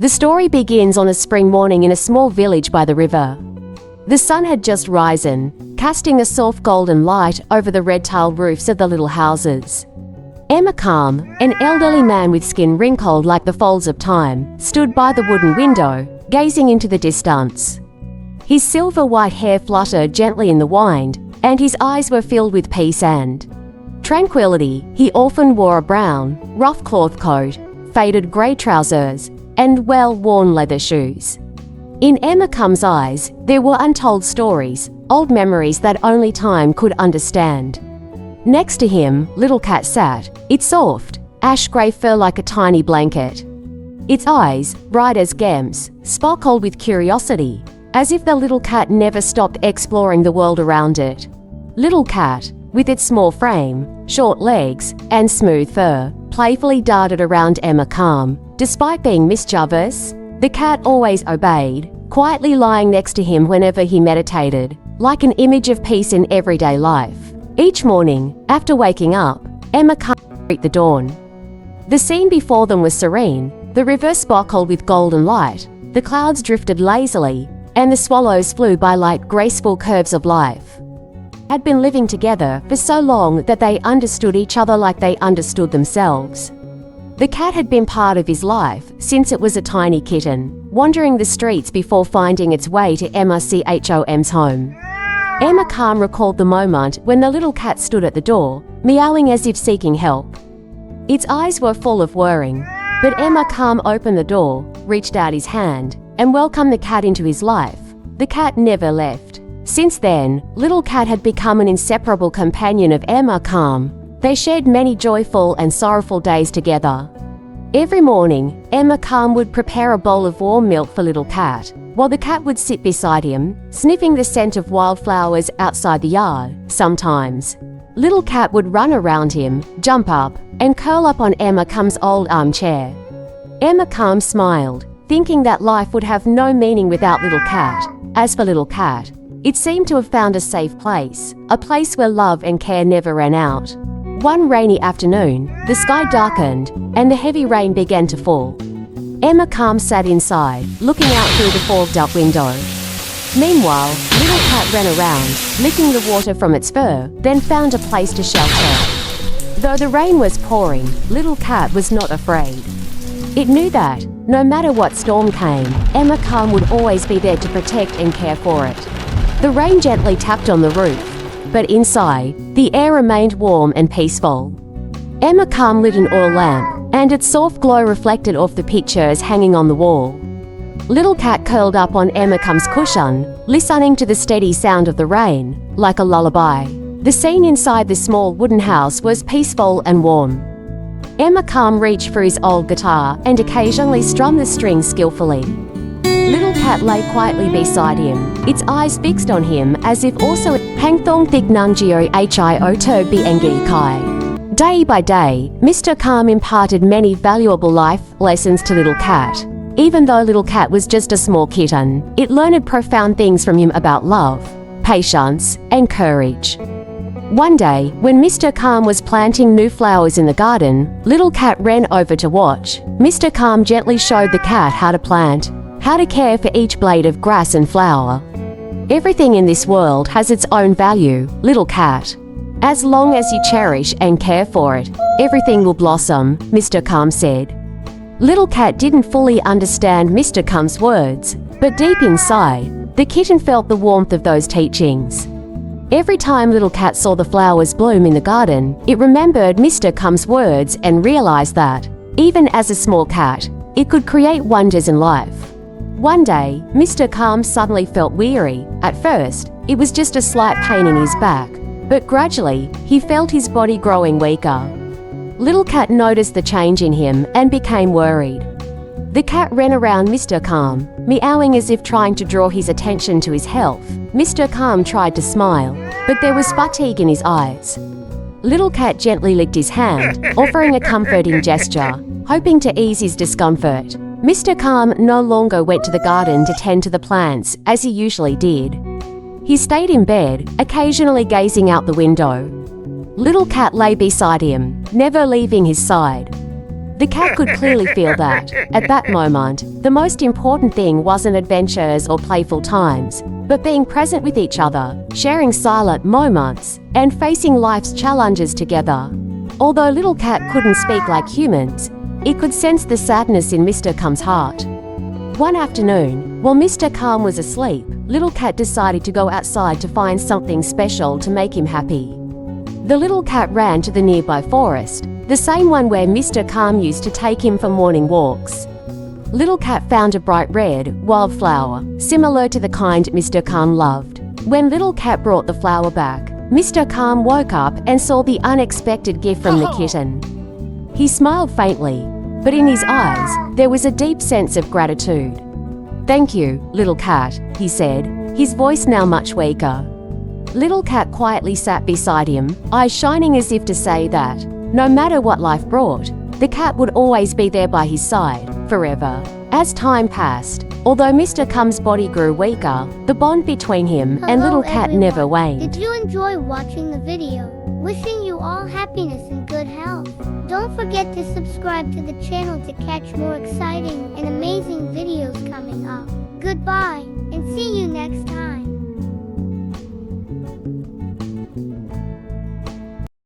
The story begins on a spring morning in a small village by the river. The sun had just risen, casting a soft golden light over the red-tiled roofs of the little houses. Emma Calm, an elderly man with skin wrinkled like the folds of time, stood by the wooden window, gazing into the distance. His silver-white hair fluttered gently in the wind, and his eyes were filled with peace and tranquility. He often wore a brown, rough cloth coat, faded grey trousers, and well-worn leather shoes. In Emma Calm's eyes, there were untold stories, old memories that only time could understand. Next to him, Little Cat sat, its soft, ash-grey fur like a tiny blanket. Its eyes, bright as gems, sparkled with curiosity, as if the little cat never stopped exploring the world around it. Little Cat, with its small frame, short legs, and smooth fur, playfully darted around Emma Calm. Despite being mischievous, the cat always obeyed, quietly lying next to him whenever he meditated, like an image of peace in everyday life. Each morning, after waking up, Emma Calm would greet the dawn. The scene before them was serene. The river sparkled with golden light, the clouds drifted lazily, and the swallows flew by like graceful curves of life. They had been living together for so long that they understood each other like they understood themselves. The cat had been part of his life since it was a tiny kitten, wandering the streets before finding its way to Emma Calm's home. Emma Calm recalled the moment when the little cat stood at the door, meowing as if seeking help. Its eyes were full of worrying, but Emma Calm opened the door, reached out his hand, and welcomed the cat into his life. The cat never left. Since then, Little Cat had become an inseparable companion of Emma Calm. They shared many joyful and sorrowful days together. Every morning, Emma Calm would prepare a bowl of warm milk for Little Cat, while the cat would sit beside him, sniffing the scent of wildflowers outside the yard. Sometimes, Little Cat would run around him, jump up, and curl up on Emma Calm's old armchair. Emma Calm smiled, thinking that life would have no meaning without Little Cat. As for Little Cat, it seemed to have found a safe place, a place where love and care never ran out. One rainy afternoon, the sky darkened, and the heavy rain began to fall. Emma Calm sat inside, looking out through the fogged-up window. Meanwhile, Little Cat ran around, licking the water from its fur, then found a place to shelter. Though the rain was pouring, Little Cat was not afraid. It knew that, no matter what storm came, Emma Calm would always be there to protect and care for it. The rain gently tapped on the roof, but inside, the air remained warm and peaceful. Emma Calm lit an oil lamp, and its soft glow reflected off the pictures hanging on the wall. Little Cat curled up on Emma Calm's cushion, listening to the steady sound of the rain, like a lullaby. The scene inside the small wooden house was peaceful and warm. Emma Calm reached for his old guitar and occasionally strummed the strings skillfully. Little Cat lay quietly beside him, its eyes fixed on him as if also hangthong thik nunggio hio to biengi kai. Day by day, Mr. Calm imparted many valuable life lessons to Little Cat. Even though Little Cat was just a small kitten, it learned profound things from him about love, patience, and courage. One day, when Mr. Calm was planting new flowers in the garden, Little Cat ran over to watch. Mr. Calm gently showed the cat how to plant, how to care for each blade of grass and flower. Everything in this world has its own value, Little Cat. As long as you cherish and care for it, everything will blossom, Mr. Calm said. Little Cat didn't fully understand Mr. Calm's words, but deep inside, the kitten felt the warmth of those teachings. Every time Little Cat saw the flowers bloom in the garden, it remembered Mr. Calm's words and realized that, even as a small cat, it could create wonders in life. One day, Mr. Calm suddenly felt weary. At first, it was just a slight pain in his back, but gradually, he felt his body growing weaker. Little Cat noticed the change in him and became worried. The cat ran around Mr. Calm, meowing as if trying to draw his attention to his health. Mr. Calm tried to smile, but there was fatigue in his eyes. Little Cat gently licked his hand, offering a comforting gesture, hoping to ease his discomfort. Mr. Calm no longer went to the garden to tend to the plants as he usually did. He stayed in bed, occasionally gazing out the window. Little Cat lay beside him, never leaving his side. The cat could clearly feel that, at that moment, the most important thing wasn't adventures or playful times, but being present with each other, sharing silent moments, and facing life's challenges together. Although Little Cat couldn't speak like humans, it could sense the sadness in Mr. Calm's heart. One afternoon, while Mr. Calm was asleep, Little Cat decided to go outside to find something special to make him happy. The little cat ran to the nearby forest, the same one where Mr. Calm used to take him for morning walks. Little Cat found a bright red, wildflower, similar to the kind Mr. Calm loved. When Little Cat brought the flower back, Mr. Calm woke up and saw the unexpected gift from the kitten. He smiled faintly, but in his eyes, there was a deep sense of gratitude. "Thank you, Little Cat," he said, his voice now much weaker. Little Cat quietly sat beside him, eyes shining as if to say that, no matter what life brought, the cat would always be there by his side, forever. As time passed, although Mr. Calm's body grew weaker, the bond between him and Little Cat everyone. never waned. Did you enjoy watching the video? Wishing you all happiness and good health. Don't forget to subscribe to the channel to catch more exciting and amazing videos coming up. Goodbye, and see you next time.